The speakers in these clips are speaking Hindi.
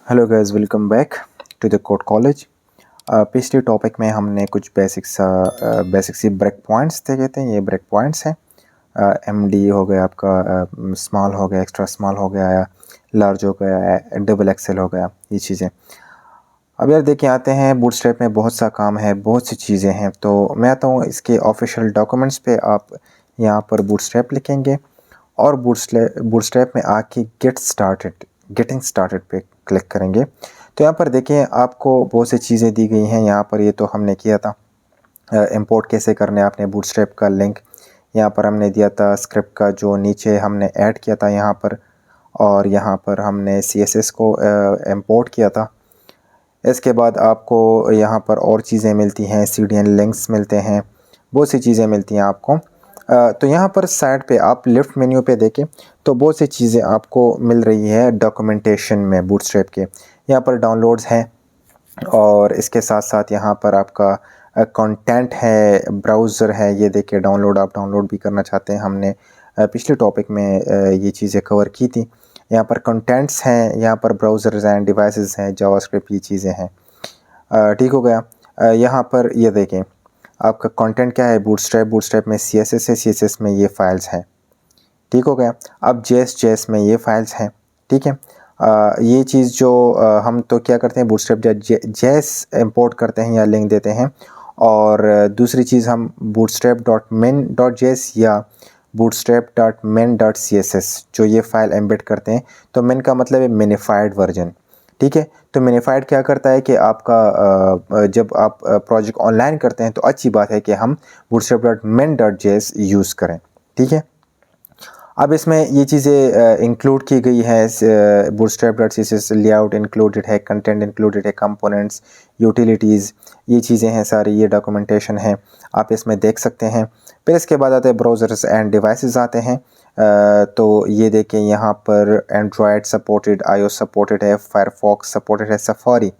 Hello guys, welcome back to the code college. पिछले टॉपिक में हमने कुछ बेसिक सी ब्रेक पॉइंट्स देखे थे। ये ब्रेक पॉइंट्स हैं। एमडी हो गया आपका, स्मॉल हो गया, एक्स्ट्रा स्मॉल हो गया, लार्ज हो गया, डबल एक्सेल हो गया, ये चीज़ें। अब यार देखिए, आते हैं बूटस्ट्रैप में बहुत सा काम है, बहुत सी चीज़ें हैं। तो मैं आता हूँ इसके ऑफिशियल डॉक्यूमेंट्स पे। आप यहाँ पर बूटस्ट्रैप लिखेंगे और बूटस्ट्रैप में आके गेटिंग स्टार्टेड पे क्लिक करेंगे। तो यहाँ पर देखिए, आपको बहुत सी चीज़ें दी गई हैं। यहाँ पर ये तो हमने किया था, इंपोर्ट कैसे करने आपने बूटस्ट्रैप का लिंक यहाँ पर हमने दिया था, स्क्रिप्ट का जो नीचे हमने ऐड किया था यहाँ पर, और यहाँ पर हमने CSS को इंपोर्ट किया था। इसके बाद आपको यहाँ पर और चीज़ें मिलती हैं, CDN लिंक्स मिलते हैं, बहुत सी चीज़ें मिलती हैं आपको। तो यहाँ पर साइड पे आप लेफ़्ट मेन्यू पे देखें तो बहुत सी चीज़ें आपको मिल रही है डॉक्यूमेंटेशन में बूटस्ट्रैप के। यहाँ पर डाउनलोड्स हैं और इसके साथ साथ यहाँ पर आपका कंटेंट है, ब्राउज़र है। ये देखिए डाउनलोड, आप डाउनलोड भी करना चाहते हैं। हमने पिछले टॉपिक में ये चीज़ें कवर की थी। यहाँ पर कंटेंट्स हैं, यहाँ पर ब्राउज़र्स हैं, डिवाइसेस हैं, जावास्क्रिप्ट, ये चीज़ें हैं। ठीक हो गया। यहाँ पर ये देखें, आपका कंटेंट क्या है, बूटस्ट्रैप में CSS है, CSS में ये फाइल्स हैं। ठीक हो गया। अब JS में ये फाइल्स हैं। ठीक है। ये चीज़ जो हम तो क्या करते हैं, बूटस्ट्रैप JS इंपोर्ट करते हैं या लिंक देते हैं, और दूसरी चीज़ हम bootstrap.min.js या bootstrap.min.css जो ये फाइल एम्बेड करते हैं। तो min का मतलब है मिनिफाइड वर्जन। ठीक है। तो मिनिफाइड क्या करता है कि आपका जब आप प्रोजेक्ट ऑनलाइन करते हैं तो अच्छी बात है कि हम bootstrap.min.js यूज़ करें। ठीक है। अब इसमें ये चीज़ें इंक्लूड की गई है। bootstrap.css लेआउट इंक्लूडेड है, कंटेंट इंक्लूडेड है, कंपोनेंट्स, यूटिलिटीज़, ये चीज़ें हैं सारी, ये डॉक्यूमेंटेशन है, आप इसमें देख सकते हैं। फिर इसके बाद आते हैं ब्राउज़र्स एंड डिवाइसेस आते हैं। तो ये देखें, यहाँ पर एंड्रॉयड सपोर्टेड, iOS सपोर्टेड है, फायरफॉक्स सपोर्टेड है, सफारी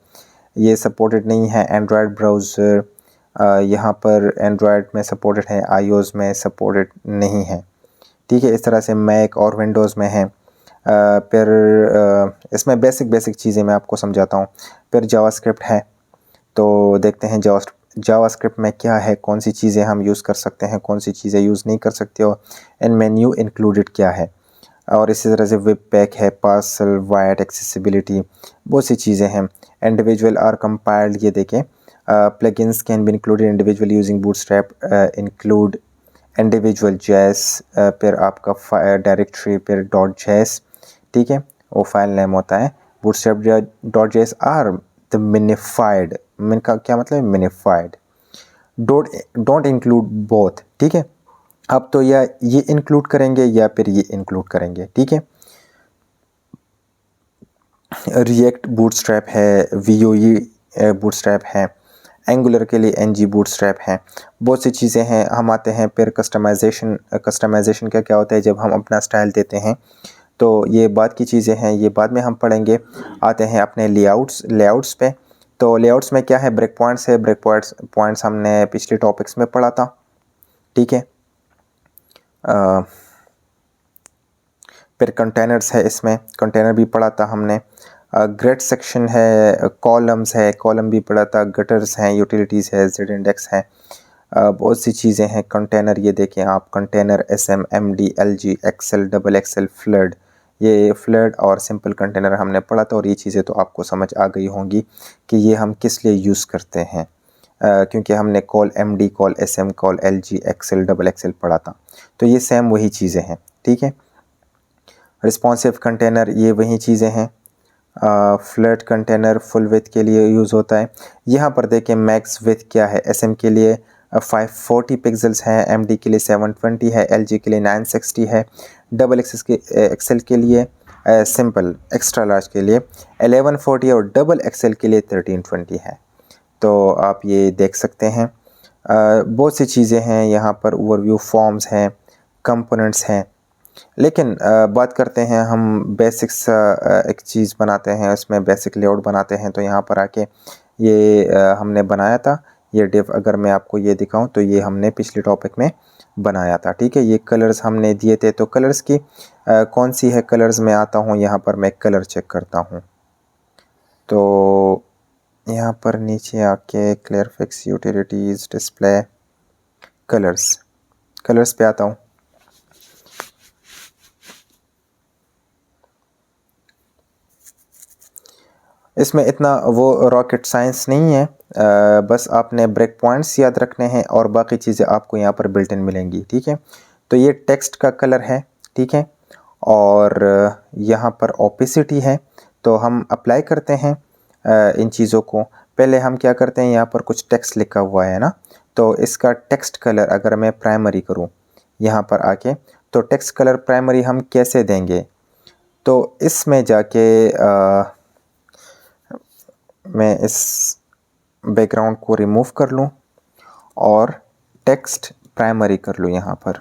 ये सपोर्टेड नहीं है। एंड्रॉयड ब्राउज़र यहाँ पर एंड्रॉयड में सपोर्टेड है, iOS में सपोर्टेड नहीं है। ठीक है। इस तरह से मैक और विंडोज़ में है। फिर इसमें बेसिक चीज़ें मैं आपको समझाता हूँ। फिर जावास्क्रिप्ट है, तो देखते हैं जावास्क्रिप्ट में क्या है, कौन सी चीज़ें हम यूज़ कर सकते हैं, कौन सी चीज़ें यूज़ नहीं कर सकते हो, इन मेन्यू इंक्लूडेड क्या है। और इसी तरह से वेब पैक है, पार्सल, वाइड एक्सेसिबिलिटी, बहुत सी चीज़ें हैं। इंडिविजुअल आर कंपाइल्ड, ये देखें, plugins can be included individual using bootstrap, include individual JS, फिर आपका डायरेक्टरी, फिर .js। ठीक है, वो फाइल नेम होता है। bootstrap.js आर द मिनिफाइड, मिन का क्या मतलब है, मिनिफाइड। Don't include both. ठीक है। अब तो या ये इंक्लूड करेंगे या फिर ये इंक्लूड करेंगे। ठीक है। रिएक्ट बूटस्ट्रैप है, VUE बूटस्ट्रैप है, एंगुलर के लिए NG बूटस्ट्रैप है, बहुत सी चीज़ें हैं। हम आते हैं फिर कस्टमाइजेशन का क्या होता है, जब हम अपना स्टाइल देते हैं, तो ये बाद की चीज़ें हैं, ये बाद में हम पढ़ेंगे। आते हैं अपने लेआउट्स पे। तो लेआउट्स में क्या है, ब्रेक पॉइंट्स है। ब्रेक पॉइंट्स हमने पिछले टॉपिक्स में पढ़ा था। ठीक है। फिर कंटेनर्स है, इसमें कंटेनर भी पढ़ा था हमने। ग्रेड सेक्शन है, कॉलम्स है, कॉलम भी पढ़ा था, गटर्स हैं, यूटिलिटीज़ है, Z इंडेक्स है, बहुत सी चीज़ें हैं। कंटेनर, ये देखें आप, container SM, MD, LG, XL, double XL, fluid, ये फ्लड और सिंपल कंटेनर हमने पढ़ा था। और ये चीज़ें तो आपको समझ आ गई होंगी कि ये हम किस लिए यूज़ करते हैं, क्योंकि हमने col MD, col SM, col LG, XL, double XL पढ़ा था। तो ये सेम वही चीज़ें हैं। ठीक है। रिस्पॉन्सिव कंटेनर, ये वही चीज़ें हैं। फ्लैट कंटेनर फुल विथ के लिए यूज़ होता है। यहाँ पर देखें, मैक्स विथ क्या है, SM के लिए 540 पिक्सल्स हैं, MD के लिए 720 है, LG के लिए 960 है, डबल एक्सेल के लिए सिंपल एक्स्ट्रा लार्ज के लिए 1140 और डबल एक्सेल के लिए 1320 है। तो आप ये देख सकते हैं। बहुत सी चीज़ें हैं यहाँ पर, ओवरव्यू, फॉर्म्स हैं, कंपोनेंट्स हैं। लेकिन बात करते हैं हम बेसिक्स, एक चीज़ बनाते हैं, उसमें बेसिक लेआउट बनाते हैं। तो यहाँ पर आके ये हमने बनाया था, ये डिव अगर मैं आपको ये दिखाऊं तो ये हमने पिछले टॉपिक में बनाया था। ठीक है। ये कलर्स हमने दिए थे, तो कलर्स की कौन सी है, कलर्स में आता हूँ, यहाँ पर मैं कलर चेक करता हूँ। तो यहाँ पर नीचे आके क्लियरफिक्स यूटिलिटीज़ डिस्प्ले कलर्स पे आता हूँ। इसमें इतना वो रॉकेट साइंस नहीं है, बस आपने ब्रेक पॉइंट्स याद रखने हैं और बाकी चीज़ें आपको यहाँ पर बिल्ट इन मिलेंगी। ठीक है, तो ये टेक्स्ट का कलर है। ठीक है, और यहाँ पर ओपेसिटी है, तो हम अप्लाई करते हैं इन चीज़ों को। पहले हम क्या करते हैं, यहाँ पर कुछ टेक्स्ट लिखा हुआ है ना, तो इसका टेक्स्ट कलर अगर मैं प्राइमरी करूँ यहाँ पर आके, तो टेक्स्ट कलर प्राइमरी हम कैसे देंगे, तो इसमें जाके मैं इस बैकग्राउंड को रिमूव कर लूँ और टेक्स्ट प्राइमरी कर लूँ यहाँ पर,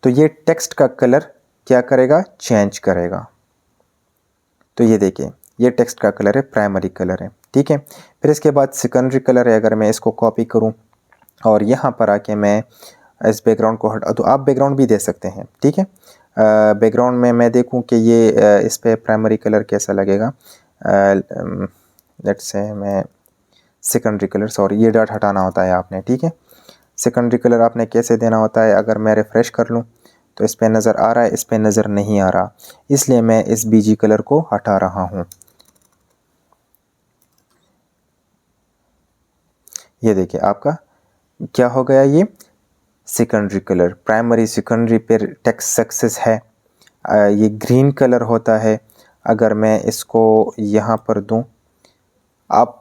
तो ये टेक्स्ट का कलर क्या करेगा, चेंज करेगा। तो ये देखिए, ये टेक्स्ट का कलर है, प्राइमरी कलर है। ठीक है, फिर इसके बाद सेकेंडरी कलर है। अगर मैं इसको कॉपी करूँ और यहाँ पर आके मैं इस बैकग्राउंड को हटा, तो आप बैकग्राउंड भी दे सकते हैं। ठीक है, बैकग्राउंड में मैं देखूँ कि ये इस पे प्राइमरी कलर कैसा लगेगा। लेट्स से मैं सेकेंडरी कलर, सॉरी ये डॉट हटाना होता है आपने। ठीक है, सेकेंडरी कलर आपने कैसे देना होता है, अगर मैं रिफ़्रेश कर लूँ तो इस पे नज़र आ रहा है, इस पे नज़र नहीं आ रहा, इसलिए मैं इस बीजी कलर को हटा रहा हूँ। ये देखिए आपका क्या हो गया, ये सेकेंडरी कलर, प्राइमरी सेकेंडरी पर टेक्स्ट सक्सेस है। ये ग्रीन कलर होता है। अगर मैं इसको यहाँ पर दूँ, आप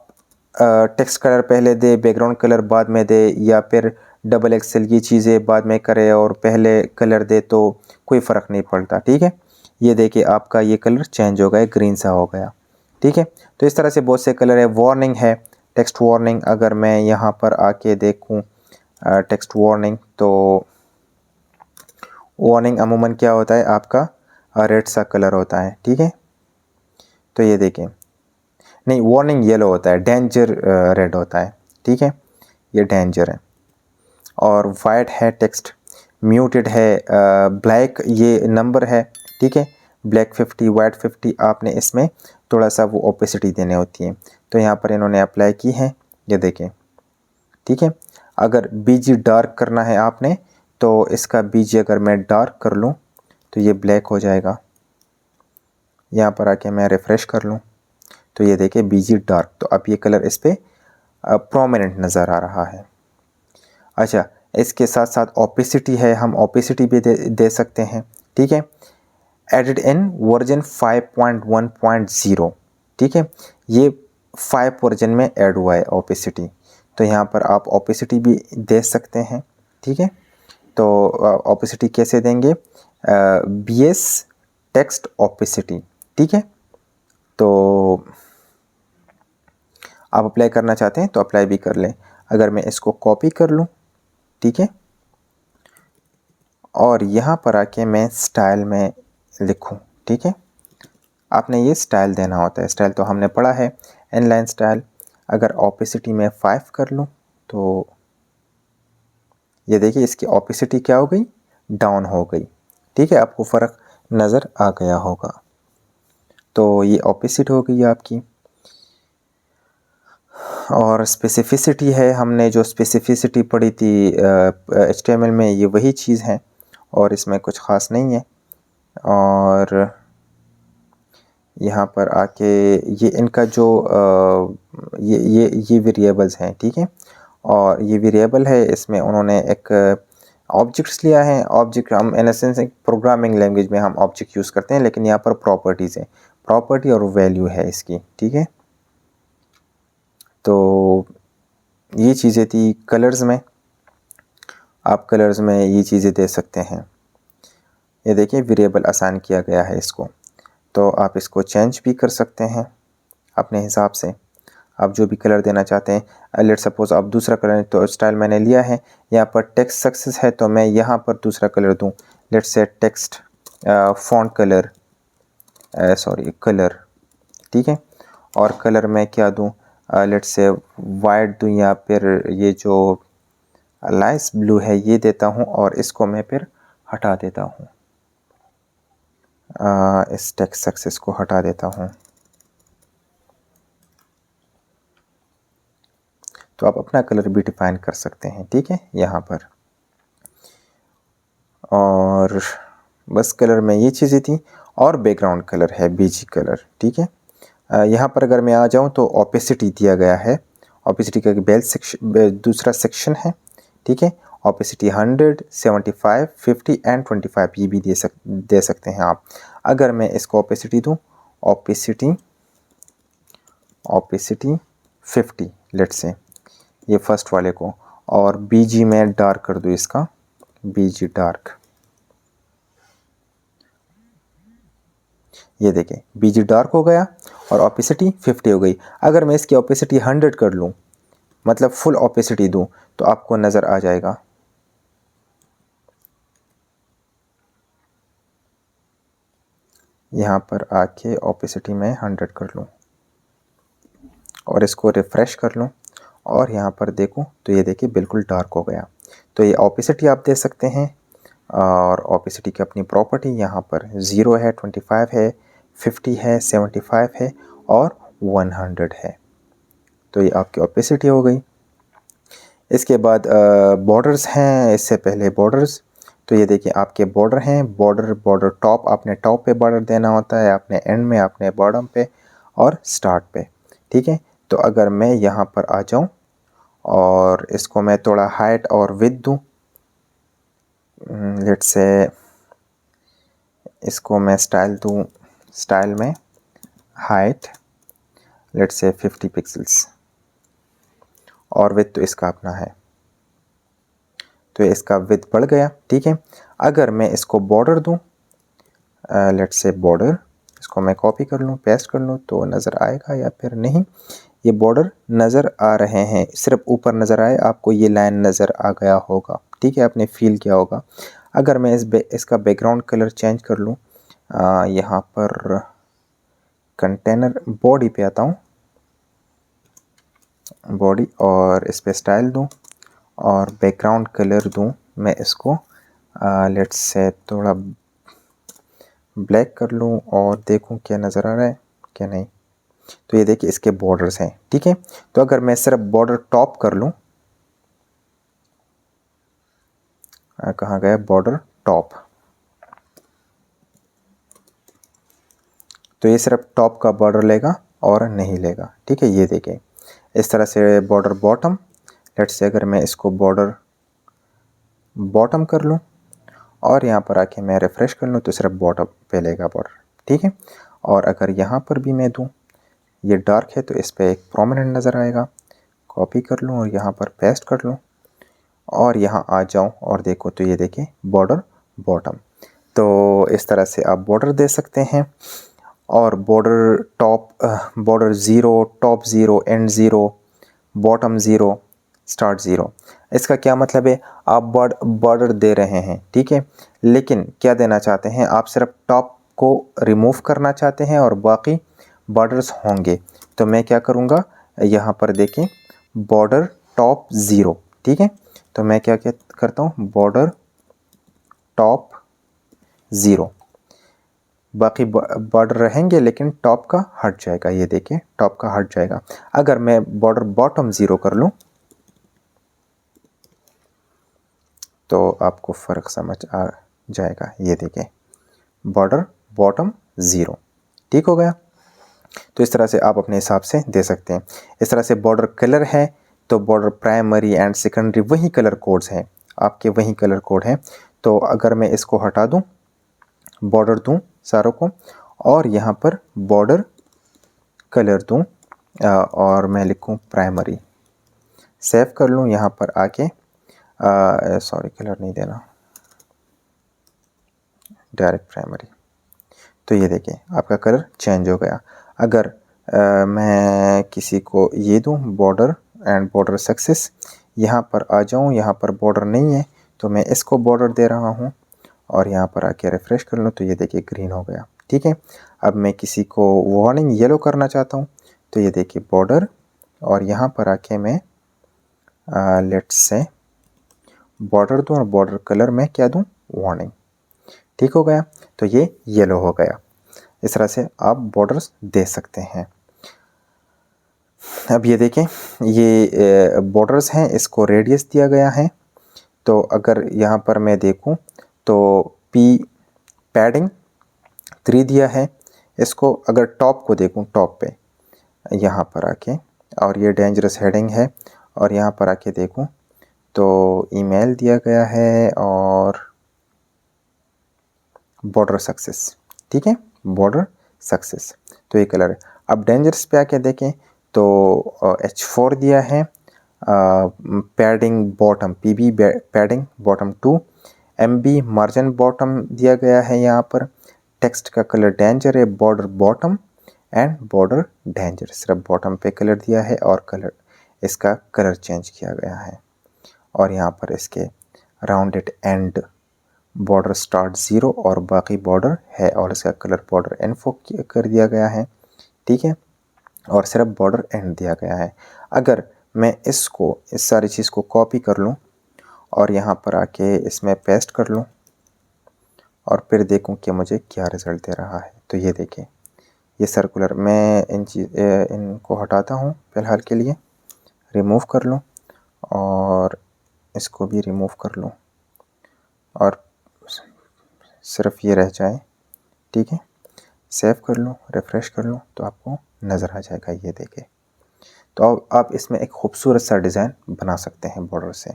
टेक्स्ट कलर पहले दे, बैकग्राउंड कलर बाद में दे, या फिर डबल एक्सेल की चीज़ें बाद में करे और पहले कलर दे, तो कोई फ़र्क नहीं पड़ता। ठीक है, ये देखिए आपका ये कलर चेंज हो गया, ग्रीन सा हो गया। ठीक है, तो इस तरह से बहुत से कलर है। वार्निंग है, टेक्स्ट वार्निंग। अगर मैं यहाँ पर आके देखूँ टेक्स्ट वार्निंग, तो वार्निंग अमूमन क्या होता है आपका, रेड सा कलर होता है। ठीक है, तो ये देखें, नहीं वार्निंग येलो होता है, डेंजर रेड होता है। ठीक है, ये डेंजर है। और वाइट है टेक्स्ट, म्यूटेड है, ब्लैक ये नंबर है। ठीक है, ब्लैक 50 वाइट 50, आपने इसमें थोड़ा सा वो ओपेसिटी देने होती है, तो यहाँ पर इन्होंने अप्लाई की है, ये देखें। ठीक है, अगर बीजी डार्क करना है आपने, तो इसका बीजी अगर मैं डार्क कर लूँ तो ये ब्लैक हो जाएगा। यहाँ पर आके मैं रिफ़्रेश कर लूँ तो ये देखिए बीजी डार्क, तो अब ये कलर इस पर प्रोमिनेंट नज़र आ रहा है। अच्छा, इसके साथ साथ ओपेसिटी है, हम ओपेसिटी भी दे सकते हैं। ठीक है, एडिड इन वर्जन 5.1.0। ठीक है, ये 5 वर्जन में ऐड हुआ है ओपेसिटी, तो यहाँ पर आप ओपेसिटी भी दे सकते हैं। ठीक है, तो ओपेसिटी कैसे देंगे, BS टेक्स्ट ओपेसिटी। ठीक है, तो आप अप्लाई करना चाहते हैं तो अप्लाई भी कर लें। अगर मैं इसको कॉपी कर लूँ, ठीक है, और यहाँ पर आके मैं स्टाइल में लिखूँ। ठीक है, आपने ये स्टाइल देना होता है, स्टाइल तो हमने पढ़ा है, इनलाइन स्टाइल। अगर ओपेसिटी में 5 कर लूँ तो ये देखिए इसकी ओपेसिटी क्या हो गई, डाउन हो गई। ठीक है, आपको फ़र्क नज़र आ गया होगा। तो ये ओपेसिटी हो गई आपकी। और स्पेसिफिसिटी है, हमने जो स्पेसिफिसिटी पढ़ी थी HTML में, ये वही चीज़ है और इसमें कुछ ख़ास नहीं है। और यहाँ पर आके ये इनका जो ये वेरिएबल्स हैं। ठीक है, और ये वेरिएबल है, इसमें उन्होंने एक ऑब्जेक्ट्स लिया है। ऑब्जेक्ट हम इन सेंस एक प्रोग्रामिंग लैंग्वेज में हम ऑब्जेक्ट यूज़ करते हैं, लेकिन यहाँ पर प्रॉपर्टीज़ है, प्रॉपर्टी और वैल्यू है इसकी। ठीक है, तो ये चीज़ें थी कलर्स में। आप कलर्स में ये चीज़ें दे सकते हैं। ये देखिए वेरिएबल असाइन किया गया है इसको, तो आप इसको चेंज भी कर सकते हैं अपने हिसाब से, आप जो भी कलर देना चाहते हैं। लेट सपोज़ आप दूसरा कलर, तो स्टाइल मैंने लिया है, यहाँ पर टेक्स्ट सक्सेस है, तो मैं यहाँ पर दूसरा कलर दूँ। लेट से text font colour, sorry colour. ठीक है, और कलर में क्या दूँ, लेट से वाइट दूँ, या फिर ये जो लाइस ब्लू है ये देता हूँ, और इसको मैं फिर हटा देता हूँ, इस टेक्स्ट सक्सेस को हटा देता हूँ। तो आप अपना कलर भी डिफाइन कर सकते हैं, ठीक है, यहाँ पर। और बस कलर में ये चीज़ें थी। और बैकग्राउंड कलर है बीजी कलर, ठीक है। यहाँ पर अगर मैं आ जाऊँ तो ओपेसिटी दिया गया है। ओपेसिटी का दूसरा सेक्शन है, ठीक है। ओपेसिटी 100, 75, 50 एंड 25 ये भी दे सकते हैं आप। अगर मैं इसको ओपेसिटी दूँ, ओपेसिटी 50 लेट्स से, ये फर्स्ट वाले को, और बीजी में डार्क कर दूँ इसका, बीजी डार्क, ये देखें बीजी डार्क हो गया और ओपेसिटी 50 हो गई। अगर मैं इसकी ओपेसिटी 100 कर लूँ, मतलब फुल ओपेसिटी दूँ, तो आपको नज़र आ जाएगा यहाँ पर आके ओपेसिटी में 100 कर लूँ और इसको रिफ़्रेश कर लूँ और यहाँ पर देखूँ तो ये देखिए बिल्कुल डार्क हो गया। तो ये ओपेसिटी आप दे सकते हैं। और ओपेसिटी की अपनी प्रॉपर्टी यहाँ पर 0 है, 25 है, 50 है, 75 है और 100 है। तो ये आपकी ओपेसिटी हो गई। इसके बाद बॉर्डर्स हैं। इससे पहले बॉर्डर्स, तो ये देखिए आपके बॉर्डर हैं। बॉर्डर टॉप, आपने टॉप पे बॉर्डर देना होता है, आपने एंड में, आपने बॉटम पे और स्टार्ट पे, ठीक है। तो अगर मैं यहाँ पर आ जाऊँ और इसको मैं थोड़ा हाइट और विड्थ दूँ, लेट्स से इसको मैं स्टाइल दूँ, स्टाइल में हाइट लेट्स से 50 पिक्सल्स और विड्थ तो इसका अपना है, तो इसका विड्थ बढ़ गया, ठीक है। अगर मैं इसको बॉर्डर दूँ, लेट्स से बॉर्डर, इसको मैं कॉपी कर लूँ, पेस्ट कर लूँ, तो नज़र आएगा या फिर नहीं, ये बॉर्डर नज़र आ रहे हैं। सिर्फ ऊपर नज़र आए, आपको ये लाइन नज़र आ गया होगा, ठीक है, आपने फील किया होगा। अगर मैं इसका बैकग्राउंड कलर चेंज कर लूँ, यहाँ पर कंटेनर बॉडी पे आता हूँ, बॉडी, और इस पे स्टाइल दूँ और बैकग्राउंड कलर दूँ मैं इसको, लेट्स से थोड़ा ब्लैक कर लूँ और देखूँ क्या नज़र आ रहा है क्या नहीं। तो ये देखिए इसके बॉर्डर्स हैं, ठीक है। तो अगर मैं सिर्फ बॉर्डर टॉप कर लूँ, कहाँ गया बॉर्डर टॉप, तो ये सिर्फ टॉप का बॉर्डर लेगा और नहीं लेगा, ठीक है। ये देखें इस तरह से बॉर्डर बॉटम, लेट्स से अगर मैं इसको बॉर्डर बॉटम कर लूँ और यहाँ पर आके मैं रिफ़्रेश कर लूँ तो सिर्फ बॉटम पे लेगा बॉर्डर, ठीक है। और अगर यहाँ पर भी मैं दूँ, ये डार्क है तो इस पर एक प्रोमिनेंट नज़र आएगा, कॉपी कर लूँ और यहाँ पर पेस्ट कर लूँ और यहाँ आ जाऊँ और देखो तो ये देखिए बॉर्डर बॉटम। तो इस तरह से आप बॉर्डर दे सकते हैं। और border top, border zero, top zero, and zero, bottom zero, start zero. इसका क्या मतलब है, आप बॉर्डर दे रहे हैं, ठीक है, लेकिन क्या देना चाहते हैं आप, सिर्फ टॉप को रिमूव करना चाहते हैं और बाकी बॉर्डर्स होंगे। तो मैं क्या करूँगा, यहाँ पर देखें बॉर्डर टॉप ज़ीरो, ठीक है। तो मैं क्या करता हूँ, बॉर्डर टॉप ज़ीरो, बाकी बॉर्डर रहेंगे लेकिन टॉप का हट जाएगा, ये देखिए टॉप का हट जाएगा। अगर मैं बॉर्डर बॉटम ज़ीरो कर लूँ तो आपको फ़र्क समझ आ जाएगा, ये देखिए बॉर्डर बॉटम ज़ीरो, ठीक हो गया। तो इस तरह से आप अपने हिसाब से दे सकते हैं। इस तरह से बॉर्डर कलर है तो बॉर्डर प्राइमरी एंड सेकेंडरी वही कलर कोड्स हैं, आपके वही कलर कोड हैं। तो अगर मैं इसको हटा दूँ, बॉर्डर दूँ सारों को और यहाँ पर बॉर्डर कलर दूँ और मैं लिखूँ प्राइमरी, सेव कर लूँ, यहाँ पर आके सॉरी कलर नहीं देना, डायरेक्ट प्राइमरी। तो ये देखिए आपका कलर चेंज हो गया। अगर मैं किसी को ये दूँ बॉर्डर एंड बॉर्डर सक्सेस, यहाँ पर आ जाऊँ, यहाँ पर बॉर्डर नहीं है तो मैं इसको बॉर्डर दे रहा हूँ और यहाँ पर आके रिफ़्रेश कर लूँ तो ये देखिए ग्रीन हो गया, ठीक है। अब मैं किसी को वार्निंग येलो करना चाहता हूँ तो ये देखिए बॉर्डर और यहाँ पर आके मैं लेट्स से बॉर्डर दूँ और बॉर्डर कलर में क्या दूँ, वार्निंग, ठीक हो गया। तो ये येलो हो गया। इस तरह से आप बॉर्डर्स दे सकते हैं। अब ये देखें, ये बॉर्डर्स हैं, इसको रेडियस दिया गया है। तो अगर यहाँ पर मैं देखूँ तो पी पैडिंग 3 दिया है। इसको अगर टॉप को देखूँ, टॉप पे यहाँ पर आके, और ये डेंजरस हेडिंग है, और यहाँ पर आके देखूँ तो ईमेल दिया गया है और बॉर्डर सक्सेस, ठीक है, बॉर्डर सक्सेस। तो ये कलर है। अब डेंजरस पे आके देखें तो H4 दिया है, padding bottom PB padding bottom 2, MB margin bottom दिया गया है। यहाँ पर टेक्स्ट का कलर डेंजर है, border bottom and border danger, सिर्फ बॉटम पे कलर दिया है और कलर इसका कलर चेंज किया गया है। और यहाँ पर इसके राउंडेड एंड बॉर्डर स्टार्ट 0 और बाकी बॉर्डर है, और इसका कलर बॉर्डर इन्फो कर दिया गया है, ठीक है, और सिर्फ बॉर्डर एंड दिया गया है। अगर मैं इसको, इस सारी चीज़ को कॉपी कर लूँ और यहाँ पर आके इसमें पेस्ट कर लूँ और फिर देखूँ कि मुझे क्या रिज़ल्ट दे रहा है, तो ये देखें, ये सर्कुलर, मैं इनको हटाता हूँ फ़िलहाल के लिए, रिमूव कर लूँ और इसको भी रिमूव कर लूँ और सिर्फ ये रह जाए, ठीक है, सेव कर लूँ, रिफ़्रेश कर लूँ तो आपको नज़र आ जाएगा। ये देखें, तो अब आप इसमें एक खूबसूरत सा डिज़ाइन बना सकते हैं बॉर्डर से।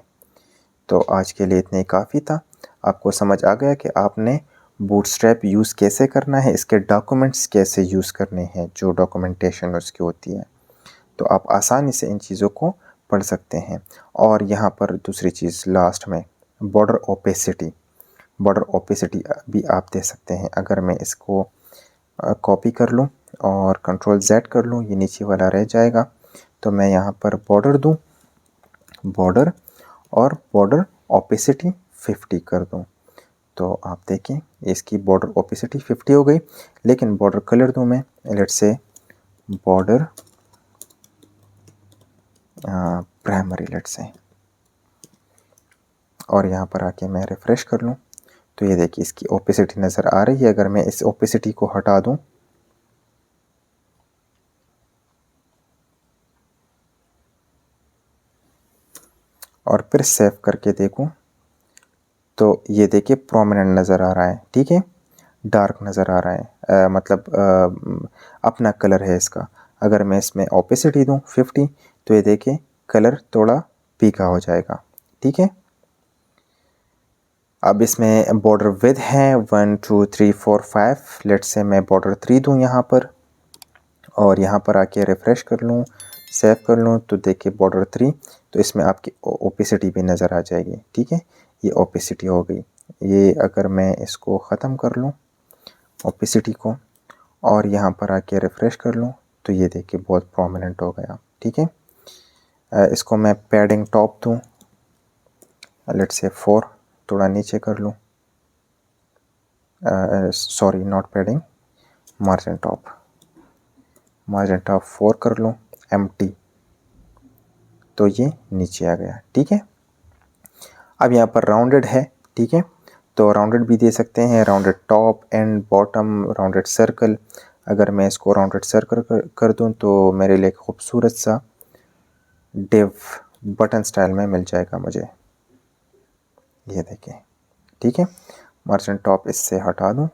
तो आज के लिए इतने ही काफ़ी था। आपको समझ आ गया कि आपने बूटस्ट्रैप यूज़ कैसे करना है, इसके डॉक्यूमेंट्स कैसे यूज़ करने हैं, जो डॉक्यूमेंटेशन उसकी होती है, तो आप आसानी से इन चीज़ों को पढ़ सकते हैं। और यहाँ पर दूसरी चीज़ लास्ट में, बॉर्डर ओपेसिटी, बॉर्डर ओपेसिटी भी आप दे सकते हैं। अगर मैं इसको कॉपी कर लूँ और कंट्रोल Z कर लूँ, ये नीचे वाला रह जाएगा, तो मैं यहाँ पर बॉर्डर दूँ, बॉर्डर और बॉर्डर ओपेसिटी 50 कर दूँ, तो आप देखें इसकी बॉर्डर ओपेसिटी 50 हो गई। लेकिन बॉर्डर कलर दूँ मैं, let's say border primary, let's say, और यहाँ पर आके मैं रिफ़्रेश कर लूँ तो ये देखिए इसकी ओपेसिटी नज़र आ रही है। अगर मैं इस ओपेसिटी को हटा दूँ और फिर सेव करके देखूँ तो ये देखिए प्रोमिनेंट नज़र आ रहा है, ठीक है, डार्क नज़र आ रहा है, मतलब अपना कलर है इसका। अगर मैं इसमें ओपेसिटी दूँ 50 तो ये देखिए कलर थोड़ा फीका हो जाएगा, ठीक है। अब इसमें बॉर्डर विड्थ है 1 2 3 4 5, लेट्स से मैं बॉर्डर 3 दूँ यहाँ पर, और यहाँ पर आके रिफ़्रेश कर लूँ, सेव कर लूँ तो देखिए बॉर्डर 3, तो इसमें आपकी ओपेसिटी भी नज़र आ जाएगी, ठीक है, ये ओपेसिटी हो गई। ये अगर मैं इसको ख़त्म कर लूँ ओपेसिटी को और यहाँ पर आके रिफ़्रेश कर लूँ तो ये देखिए बहुत प्रोमिनेंट हो गया, ठीक है। इसको मैं पैडिंग टॉप दूँ, लेट्स से 4, थोड़ा नीचे कर लूँ, sorry not padding, margin top 4 कर लूँ, एम्प्टी, तो ये नीचे आ गया, ठीक है। अब यहाँ पर राउंडेड है, ठीक है, तो राउंडेड भी दे सकते हैं, rounded top and bottom, rounded circle. अगर मैं इसको राउंडेड सर्कल कर दूँ तो मेरे लिए खूबसूरत सा डिव बटन स्टाइल में मिल जाएगा मुझे, ये देखिए, ठीक है। मार्जिन टॉप इससे हटा दूँ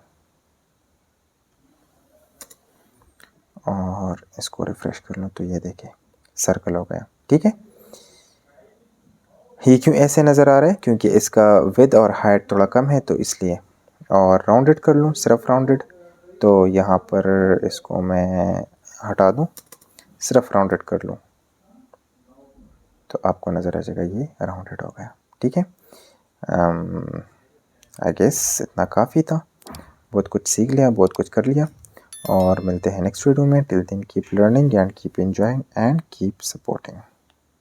और इसको रिफ़्रेश कर लूँ तो ये देखिए सर्कल हो गया, ठीक है। ये क्यों ऐसे नज़र आ रहा है, क्योंकि इसका विड्थ और हाइट थोड़ा कम है तो इसलिए। और राउंडेड कर लूँ, सिर्फ राउंडेड, तो यहाँ पर इसको मैं हटा दूँ, सिर्फ राउंडेड कर लूँ तो आपको नज़र आ जाएगा ये राउंडेड हो गया, ठीक है। आई गेस इतना काफ़ी था, बहुत कुछ सीख लिया, बहुत कुछ कर लिया, और मिलते हैं नेक्स्ट वीडियो में। Till then keep learning and keep enjoying and keep supporting.